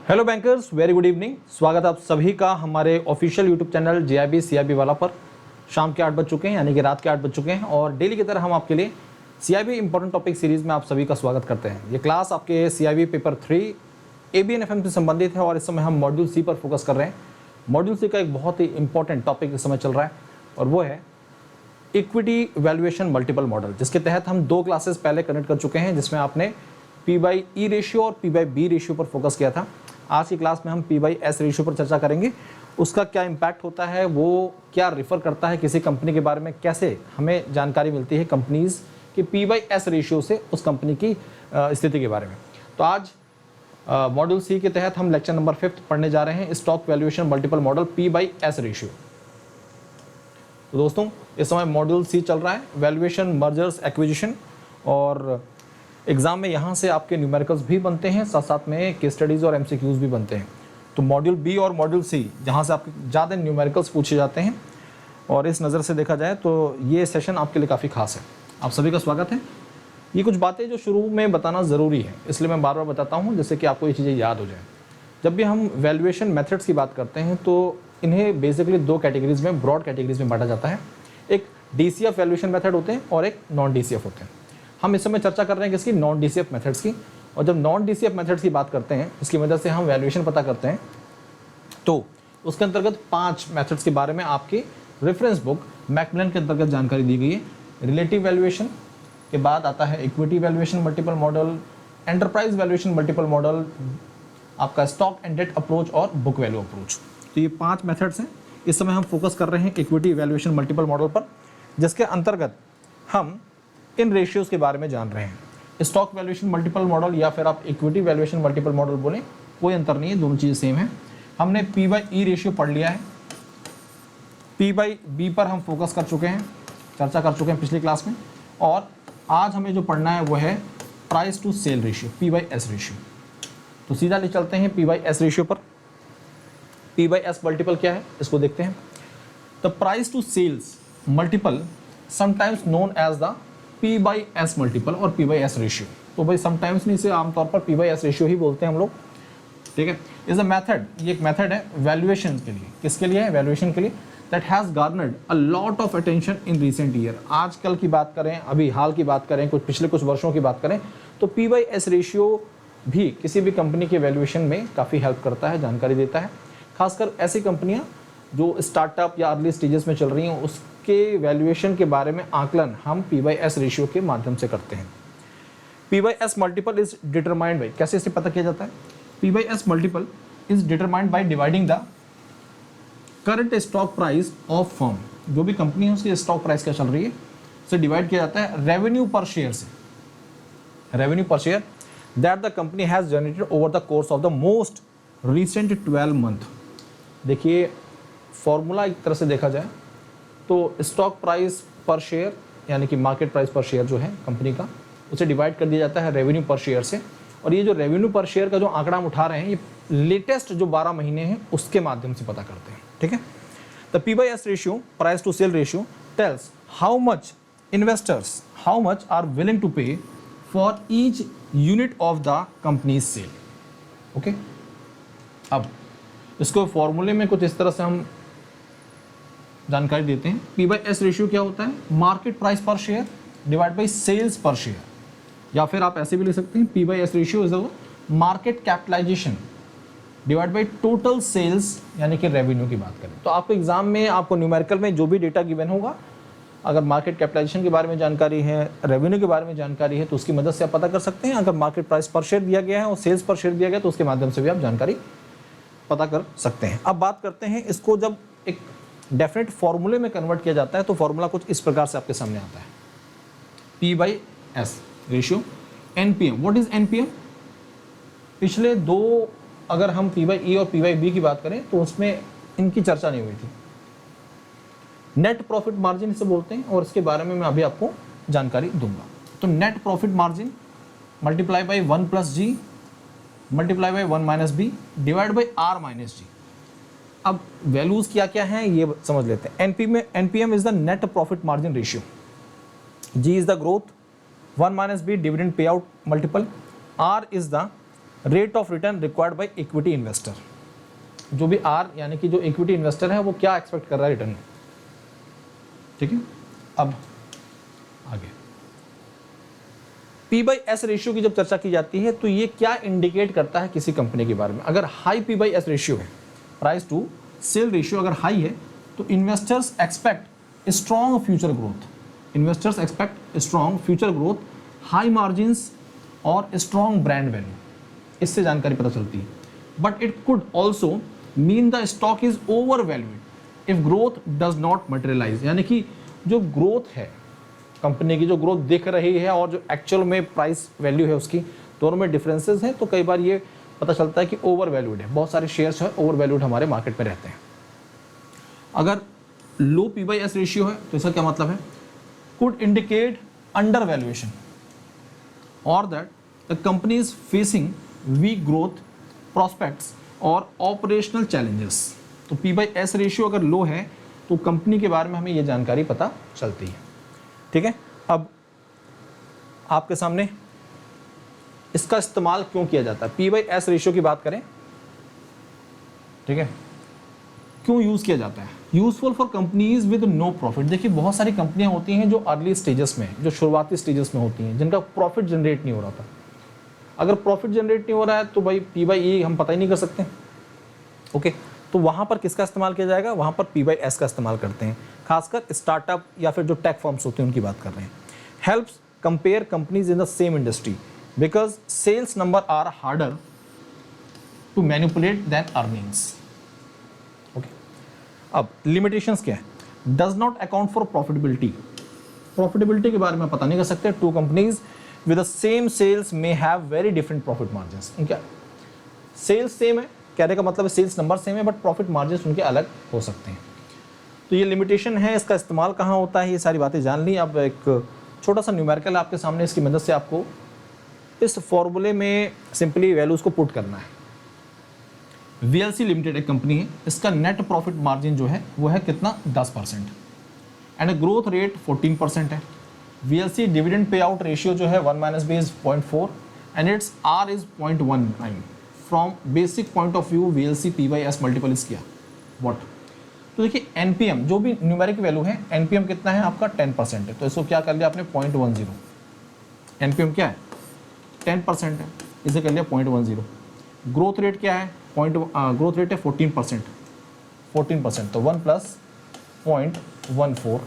Hello bankers, very good evening. स्वागत है आप सभी का हमारे official YouTube channel JIB CIB वाला पर। शाम के 8 बज चुके हैं, यानी कि रात के 8 बज चुके हैं और डेली की तरह हम आपके लिए CIB इंपॉर्टेंट टॉपिक सीरीज में आप सभी का स्वागत करते हैं। ये क्लास आपके CIB पेपर 3 ABN FM से संबंधित है और इस समय हम मॉड्यूल C पर फोकस कर रहे हैं। मॉड्यूल C का एक बहुत ही इंपॉर्टेंट टॉपिक इस समय चल रहा है और वो है इक्विटी वैल्यूएशन मल्टीपल मॉडल, जिसके तहत हम 2 क्लासेस पहले कनेक्ट कर चुके हैं, जिसमें आपने P/E रेशियो और P/B रेशियो पर फोकस किया था। आज की क्लास में हम P/S रेशियो पर चर्चा करेंगे। उसका क्या इम्पैक्ट होता है, वो क्या रिफ़र करता है किसी कंपनी के बारे में, कैसे हमें जानकारी मिलती है कंपनीज़ की P/S रेशियो से उस कंपनी की स्थिति के बारे में। तो आज मॉड्यूल C के तहत हम लेक्चर नंबर 5 पढ़ने जा रहे हैं, stock valuation multiple model P/S ratio. तो दोस्तों, इस समय मॉड्यूल C चल रहा है, वैल्यूएशन मर्जर्स एक्विजिशन, और एग्जाम में यहाँ से आपके न्यूमेरिकल्स भी बनते हैं, साथ साथ में केस स्टडीज़ और MCQs भी बनते हैं। तो मॉड्यूल B और मॉड्यूल C जहाँ से आपके ज़्यादा न्यूमेरिकल्स पूछे जाते हैं, और इस नज़र से देखा जाए तो ये सेशन आपके लिए काफ़ी खास है। आप सभी का स्वागत है। ये कुछ बातें जो शुरू में बताना ज़रूरी है, इसलिए मैं बार बार बताता हूँ, जिससे कि आपको ये चीज़ें याद हो जाए। जब भी हम वैल्यूएशन मेथड्स की बात करते हैं तो इन्हें बेसिकली 2 कैटेगरीज में, ब्रॉड कैटेगरीज में बांटा जाता है। एक DCF वैल्यूएशन मेथड होते हैं और एक नॉन DCF होते हैं। हम इस समय चर्चा कर रहे हैं किसकी? नॉन DCF मेथड्स की। और जब नॉन DCF मेथड्स की बात करते हैं, इसकी मदद से हम वैल्यूएशन पता करते हैं, तो उसके अंतर्गत 5 मेथड्स के बारे में आपकी रेफरेंस बुक मैकमिलन के अंतर्गत जानकारी दी गई है। रिलेटिव वैल्यूएशन के बाद आता है equity valuation multiple model, enterprise valuation multiple model, आपका स्टॉक एंड डेट अप्रोच और बुक वैल्यू अप्रोच। तो ये 5 मेथड्स हैं। इस समय हम फोकस कर रहे हैं इक्विटी वैल्यूएशन मल्टीपल मॉडल पर, जिसके अंतर्गत हम इन रेशियोज़ के बारे में जान रहे हैं। स्टॉक वैल्यूएशन मल्टीपल मॉडल या फिर आप इक्विटी वैल्यूएशन मल्टीपल मॉडल बोलें, कोई अंतर नहीं है, दोनों चीज़ें सेम है। हमने P/E रेशियो पढ़ लिया है, P/B पर हम फोकस कर चुके हैं, चर्चा कर चुके हैं पिछली क्लास में, और आज हमें जो पढ़ना है वो है price to sale ratio, P/S ratio. तो सीधा ले चलते हैं P/S रेशियो पर। P/S मल्टीपल क्या है, इसको देखते हैं। The price to sales multiple sometimes known as the P/S multiple और P/S रेशियो। तो भाई समटाइम्स नहीं, इसे आमतौर पर P/S रेशियो ही बोलते हैं हम लोग, ठीक है। इज अ मेथड, ये एक मेथड है वैल्यूएशन के लिए। किसके लिए है? वैल्यूएशन के लिए। That has garnered a lot of attention in recent year. आजकल की बात करें, अभी हाल की बात करें, पिछले कुछ वर्षों की बात करें, तो P/S रेशियो भी किसी भी कंपनी के वैल्यूएशन में काफ़ी हेल्प करता है, जानकारी देता है। खासकर ऐसी कंपनियाँ जो स्टार्टअप या अर्ली स्टेजेस में चल रही हैं, उसके वैल्यूएशन के बारे में आकलन हम P/S रेशियो के माध्यम से करते हैं। P/S multiple is determined by, कैसे इसे पता किया जाता है? P/S multiple is determined by dividing the current stock price of firm. जो भी कंपनी है उसकी स्टॉक प्राइस क्या चल रही है, उसे डिवाइड किया जाता है रेवेन्यू पर शेयर से। रेवेन्यू पर share that the company has generated over the course of the most recent 12 month. देखिए, फॉर्मूला एक तरह से देखा जाए तो स्टॉक प्राइस पर शेयर, यानी कि मार्केट प्राइस पर शेयर जो है कंपनी का, उसे डिवाइड कर दिया जाता है रेवेन्यू पर शेयर से। और ये जो रेवेन्यू पर शेयर का जो आंकड़ा हम उठा रहे हैं, ये लेटेस्ट जो 12 महीने हैं उसके माध्यम से पता करते हैं, ठीक है। The P/S ratio, price to sale ratio, tells how much investors, how much are willing to pay for each unit of the company's sale. Okay, अब इसको फॉर्मूले में कुछ इस तरह से हम जानकारी देते हैं। P/S रेशियो क्या होता है? Market price per share divide by sales per share, या फिर आप ऐसे भी लिख सकते हैं P/S ratio is the market capitalization divide by total sales, यानी कि रेवेन्यू की बात करें तो आपको एग्जाम में, आपको न्यूमेरिकल में जो भी डेटा गिवन होगा, अगर मार्केट कैपिटलाइजेशन के बारे में जानकारी है, रेवेन्यू के बारे में जानकारी है, तो उसकी मदद से आप पता कर सकते हैं। अगर मार्केट प्राइस पर शेयर दिया गया है और सेल्स पर शेयर दिया गया तो उसके माध्यम से भी आप जानकारी पता कर सकते हैं। अब बात करते हैं इसको, जब एक डेफिनेट फॉर्मूले में कन्वर्ट किया जाता है तो फॉर्मूला कुछ इस प्रकार से आपके सामने आता है। P/S ratio, NPM। What is NPM? पिछले 2, अगर हम P/E और P/B की बात करें तो उसमें इनकी चर्चा नहीं हुई थी। नेट प्रॉफिट मार्जिन इसे बोलते हैं, और इसके बारे में मैं अभी आपको जानकारी दूंगा। तो net profit margin multiply by 1 + G multiply by 1 - B divide by R - G। अब वैल्यूज क्या क्या हैं ये समझ लेते हैं। NPM is the net profit margin ratio, G is the growth, 1 - B dividend pay out multiple, R is the rate of return required by equity investor, जो भी आर यानी कि जो इक्विटी इन्वेस्टर है वो क्या एक्सपेक्ट कर रहा है रिटर्न में। ठीक है, अब आगे पी बाई एस रेशियो की जब चर्चा की जाती है तो ये क्या इंडिकेट करता है किसी कंपनी के बारे में। अगर high P by S ratio है, प्राइस टू सेल रेशियो अगर हाई है, तो investors expect strong future growth, investors expect strong future growth, high margins और स्ट्रॉन्ग ब्रांड वैल्यू, इससे जानकारी पता चलती है। But it could also mean the stock is overvalued if growth does not materialise, यानी कि जो ग्रोथ है कंपनी की, जो ग्रोथ दिख रही है और जो एक्चुअल में प्राइस वैल्यू है उसकी, दोनों में डिफरेंसेस हैं, तो कई बार ये पता चलता है कि ओवर वैल्यूड है। बहुत सारे शेयर्स है ओवर वैल्यूड हमारे मार्केट में रहते हैं। अगर लो पी बाई एस रेशियो है तो इसका क्या मतलब है, कुड इंडिकेट अंडर वैल्यूएशन और that the company is facing week growth prospects और ऑपरेशनल चैलेंजेस। तो पी बाई एस रेशियो अगर लो है तो कंपनी के बारे में हमें ये जानकारी पता चलती है। ठीक है, अब आपके सामने इसका इस्तेमाल क्यों किया जाता है, पी बाई एस रेशियो की बात करें, ठीक है, क्यों यूज़ किया जाता है। Useful for companies with no profit. देखिए बहुत सारी कंपनियां होती हैं जो अर्ली स्टेजेस में, जो शुरुआती स्टेजेस में होती हैं, जिनका प्रॉफिट जनरेट नहीं हो रहा था। अगर प्रॉफिट जनरेट नहीं हो रहा है तो भाई पी बाई ई हम पता ही नहीं कर सकते। ओके, तो वहाँ पर किसका इस्तेमाल किया जाएगा, वहाँ पर पी बाई एस का इस्तेमाल करते हैं, खासकर स्टार्टअप या फिर जो टेक फर्म्स होते हैं उनकी बात कर रहे हैं। Helps compare companies in the same industry because sales number are harder to manipulate than earnings. Okay, अब लिमिटेशंस क्या है, does not account for profitability. Profitability के बारे में पता नहीं कर सकते। Two companies with the same sales may have very different profit margins. उनका सेल्स सेम है, कहने का मतलब है सेल्स नंबर सेम है बट प्रॉफिट मार्जिन्स उनके अलग हो सकते हैं। तो ये लिमिटेशन है, इसका इस्तेमाल कहाँ होता है, ये सारी बातें जान ली। अब एक छोटा सा न्यूमेरिकल आपके सामने, इसकी मदद से आपको इस फॉर्मूले में सिंपली वैल्यूज़ को पुट करना है। VLC लिमिटेड एक कंपनी है, इसका नेट प्रॉफिट मार्जिन जो है वो है कितना, 10% एंड ग्रोथ रेट 14% है। VLC dividend pay out ratio जो है 1-B is 0.4 and it's R is 0.19। From basic point of view VLC P by S multiple is क्या, व्हाट। तो देखिए NPM जो भी न्यूमेरिक वैल्यू है, NPM कितना है आपका 10% है, तो इसको क्या कर लिया आपने 0.10। NPM क्या है 10% है, इसे कर लिया 0.10। ग्रोथ रेट क्या है, ग्रोथ रेट है 14%, 14% तो 1 + 0.14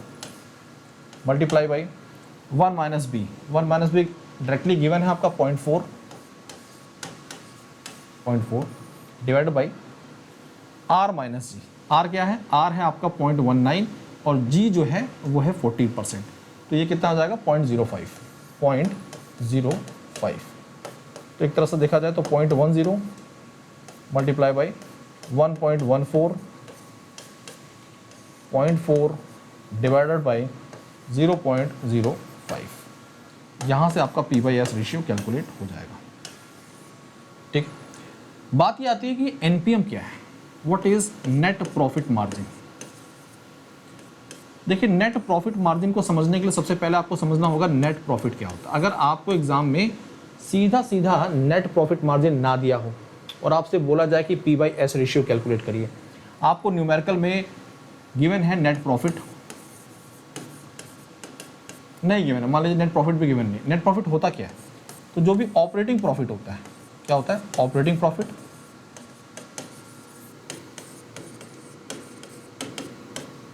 multiply by 1-B। 1-B directly given है आपका 0.4 divide by R - G। R क्या है, R है आपका 0.19 और G जो है वो है 14%, तो ये कितना आ जाएगा 0.05। तो एक तरह से देखा जाए तो 0.10 मल्टीप्लाई बाई 1.14, 0.4 डिवाइडेड बाई 0.05। यहाँ से आपका P by S ratio calculate हो जाएगा। ठीक, बात ये आती है कि NPM क्या है, what is net profit margin. देखिए नेट प्रॉफिट मार्जिन को समझने के लिए सबसे पहले आपको समझना होगा नेट प्रॉफिट क्या होता है। अगर आपको एग्जाम में सीधा सीधा नेट प्रॉफिट मार्जिन ना दिया हो और आपसे बोला जाए कि P by S ratio calculate करिए, आपको न्यूमेरिकल में गिवन है नेट प्रॉफिट नहीं गिवन है, मान लीजिए नेट प्रॉफिट भी गिवन नहीं। नेट प्रॉफिट होता क्या है, तो जो भी ऑपरेटिंग प्रॉफिट होता है, क्या होता है operating profit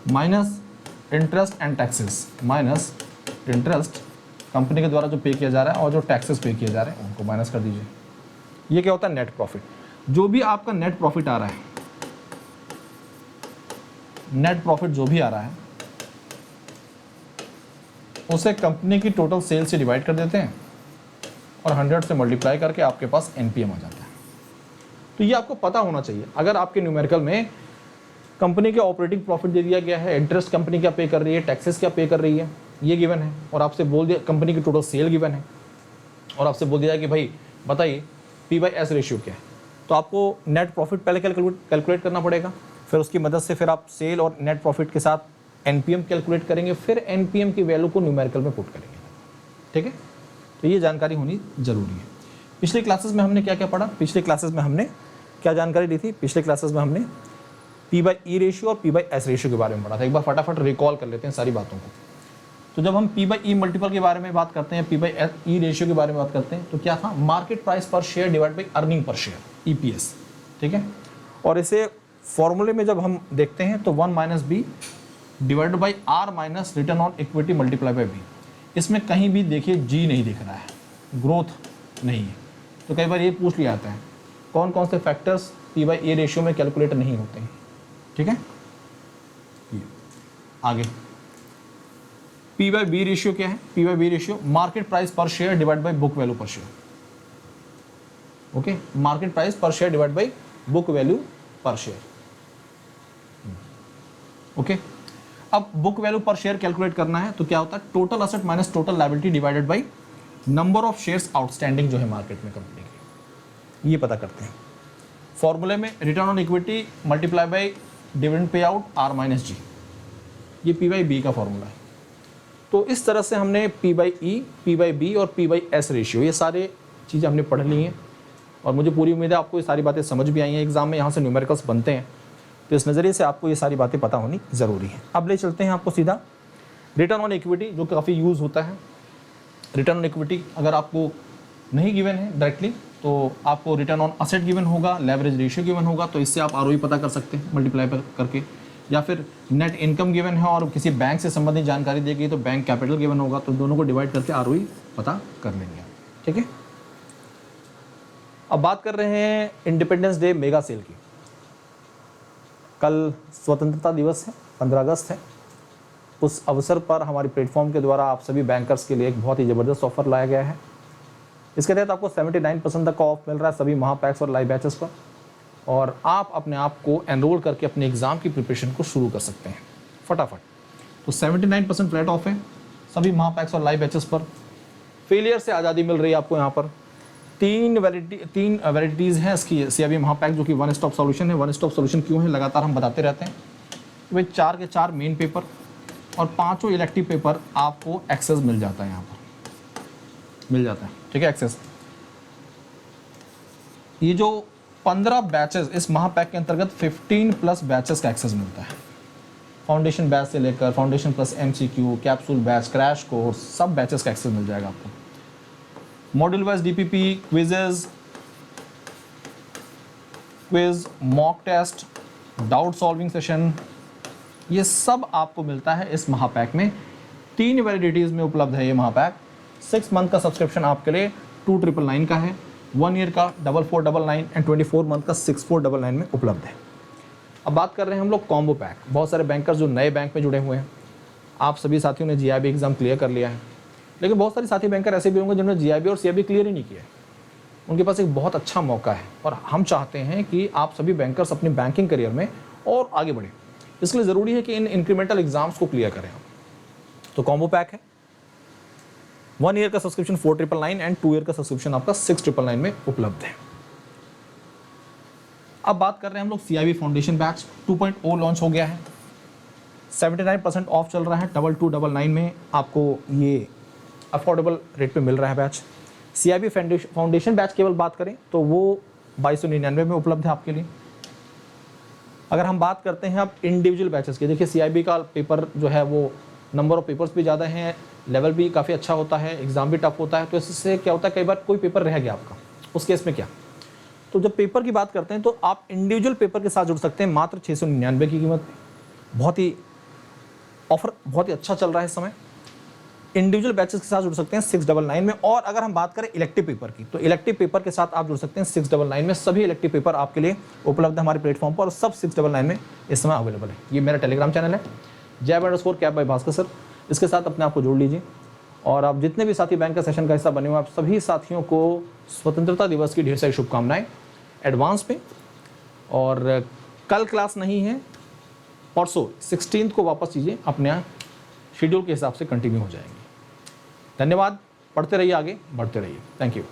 minus interest and taxes, minus interest company के द्वारा जो पे किया जा रहा है और जो टैक्सेस पे किए जा रहे हैं उनको माइनस कर दीजिए। ये क्या होता है नेट प्रॉफिट। जो भी आपका नेट प्रॉफिट आ रहा है, नेट प्रॉफिट जो भी आ रहा है उसे कंपनी की टोटल सेल से डिवाइड कर देते हैं और 100 से मल्टीप्लाई करके आपके पास NPM आ जाता है। तो ये आपको पता होना चाहिए। अगर आपके न्यूमेरिकल में कंपनी के ऑपरेटिंग प्रॉफिट दे दिया गया है, इंटरेस्ट कंपनी क्या पे कर रही है, टैक्सेस क्या पे कर रही है, ये गिवन है, और आपसे बोल दिया कंपनी की टोटल सेल गिवन है और आपसे बोल दिया कि भाई बताइए P बाई एस रेशियो क्या है, तो आपको नेट प्रॉफिट पहले कैलकुलेट करना पड़ेगा। फिर उसकी मदद से फिर आप सेल और नेट प्रॉफिट के साथ NPM कैलकुलेट करेंगे, फिर NPM की वैल्यू को न्यूमेरिकल में पुट करेंगे। ठीक है, तो ये जानकारी होनी जरूरी है। पिछले क्लासेस में हमने क्या क्या पढ़ा, पिछले क्लासेस में हमने क्या जानकारी दी थी, पिछले क्लासेस में हमने P/E रेशियो और P/S रेशियो के बारे में पढ़ा था। एक बार फटाफट रिकॉल कर लेते हैं सारी बातों को। तो जब हम P/E मल्टीपल के बारे में बात करते हैं, P/E रेशियो के बारे में बात करते हैं, तो क्या था, market price per share divide by earning per share, EPS, ठीक है। और इसे फॉर्मूले में जब हम देखते हैं तो 1 - B divide by R minus return on equity multiply by B। इसमें कहीं भी देखिए G नहीं दिख रहा है, ग्रोथ नहीं है। तो कई बार ये पूछ लिया जाता है कौन कौन से फैक्टर्स P/E रेशियो में कैलकुलेट नहीं होते हैं, ठीक है। आगे P/B रेशियो क्या है, P/B ratio market price per share divide by book value पर share, okay, market price per share divide by book value पर शेयर, ओके। अब बुक वैल्यू पर शेयर कैलकुलेट करना है तो क्या होता है, total asset minus total liability divided by number of shares outstanding जो है मार्केट में कंपनी की, ये पता करते हैं। फॉर्मूले में return on equity multiply by dividend pay out R minus G, ये P/B का फॉर्मूला है। तो इस तरह से हमने P/E, P/B और P/S रेशियो, ये सारे चीज़ें हमने पढ़ ली हैं और मुझे पूरी उम्मीद है आपको ये सारी बातें समझ भी आई हैं। एग्जाम में यहाँ से न्यूमेरिकल्स बनते हैं, तो इस नज़रिए से आपको ये सारी बातें पता होनी ज़रूरी है। अब ले चलते हैं आपको सीधा रिटर्न ऑन इक्विटी, जो काफ़ी यूज़ होता है। रिटर्न ऑन इक्विटी अगर आपको नहीं गिवन है डायरेक्टली, तो आपको रिटर्न ऑन असेट गिवन होगा, लेवरेज रेशियो गिवन होगा, तो इससे आप ROE पता कर सकते हैं मल्टीप्लाई करके, या फिर नेट इनकम गिवन है और किसी बैंक से संबंधित जानकारी दी गई तो बैंक कैपिटल गिवन होगा, तो दोनों को डिवाइड करके ROE पता कर लेंगे, ठीक है। अब बात कर रहे हैं इंडिपेंडेंस डे मेगा सेल की। कल स्वतंत्रता दिवस है, 15 अगस्त है। उस अवसर पर हमारी प्लेटफॉर्म के द्वारा आप सभी बैंकर्स के लिए एक बहुत ही ज़बरदस्त ऑफर लाया गया है। इसके तहत आपको 79% तक का ऑफ मिल रहा है सभी महापैक्स और लाइव बैचेस पर, और आप अपने आप को एनरोल करके अपने एग्ज़ाम की प्रिपरेशन को शुरू कर सकते हैं फटाफट। तो 79% फ्लैट ऑफ है सभी महापैक्स और लाइव बैचेस पर। फेलियर से आज़ादी मिल रही है आपको यहाँ पर। तीन वैराइटीज़ हैं इसकी CIB महापैक, जो कि वन स्टॉप सॉल्यूशन है। वन स्टॉप सॉल्यूशन क्यों है, लगातार हम बताते रहते हैं। भाई 4 के 4 मेन पेपर और 5 इलेक्टिव पेपर आपको एक्सेस मिल जाता है, यहाँ पर मिल जाता है, ठीक है, एक्सेस। ये जो 15 बैचेस इस महापैक के अंतर्गत 15+ बैचेस का एक्सेस मिलता है। फाउंडेशन बैच से लेकर foundation plus MCQ, capsule batch, crash course, सब बैचेस का एक्सेस मिल जाएगा आपको। Module wise DPP, quiz, mock test, doubt solving session, ये सब आपको मिलता है इस महापैक में। 3 वैलिडिटीज़ में उपलब्ध है ये महापैक। 6 मंथ का सब्सक्रिप्शन आपके लिए 2999 का है, 1 ईयर का 4499 एंड 24 मंथ का 6499 में उपलब्ध है। अब बात कर रहे हैं हम लोग कॉम्बो पैक। बहुत सारे बैंकर्स जो नए बैंक में जुड़े हुए हैं, आप सभी साथियों ने GIB एग्ज़ाम क्लियर कर लिया है, लेकिन बहुत सारे साथी बैंकर ऐसे भी होंगे जिन्होंने GIB और CIB क्लियर ही नहीं किया है। उनके पास एक बहुत अच्छा मौका है और हम चाहते हैं कि आप सभी बैंकर्स अपनी बैंकिंग करियर में और आगे बढ़ें। इसके लिए ज़रूरी है कि इन इंक्रीमेंटल एग्जाम्स को क्लियर करें आप। तो कॉम्बो पैक है, 1 ईयर का सब्सक्रिप्शन 4999 एंड 2 ईयर का सब्सक्रिप्शन आपका 6999 में उपलब्ध है। अब बात कर रहे हैं हम लोग CIB फाउंडेशन बैच 2.0 लॉन्च हो गया है। 79% ऑफ चल रहा है, 2299 में आपको ये अफोर्डेबल रेट पे मिल रहा है बैच। CIB फाउंडेशन बैच केवल बात करें तो वो 2299 में उपलब्ध है आपके लिए। अगर हम बात करते हैं अब इंडिविजुअल बैचेस की, देखिए CIB का पेपर जो है वो नंबर ऑफ पेपर्स भी ज़्यादा हैं, लेवल भी काफ़ी अच्छा होता है, एग्ज़ाम भी टफ होता है। तो इससे क्या होता है, कई बार कोई पेपर रह गया आपका, उस केस में क्या, तो जब पेपर की बात करते हैं तो आप इंडिविजुअल पेपर के साथ जुड़ सकते हैं मात्र 699 की कीमत। बहुत ही ऑफर बहुत ही अच्छा चल रहा है इस समय। इंडिविजुअल बैचेस के साथ जुड़ सकते हैं 699 में। और अगर हम बात करें इलेक्टिव पेपर की, तो इलेक्टिव पेपर के साथ आप जुड़ सकते हैं 699 में। सभी इलेक्टिव पेपर आपके लिए उपलब्ध है हमारे प्लेटफॉर्म पर और सब 699 में इस समय अवेलेबल है। ये मेरा टेलीग्राम चैनल है jab_cap by भास्कर सर, इसके साथ अपने आप को जोड़ लीजिए। और आप जितने भी साथी बैंक का सेशन का हिस्सा बने हुए, आप सभी साथियों को स्वतंत्रता दिवस की ढेर सारी शुभकामनाएं एडवांस पे। और कल क्लास नहीं है, परसों 16 को वापस कीजिए, अपने शेड्यूल के हिसाब से कंटिन्यू हो जाएंगे। धन्यवाद, पढ़ते रहिए, आगे बढ़ते रहिए। Thank you.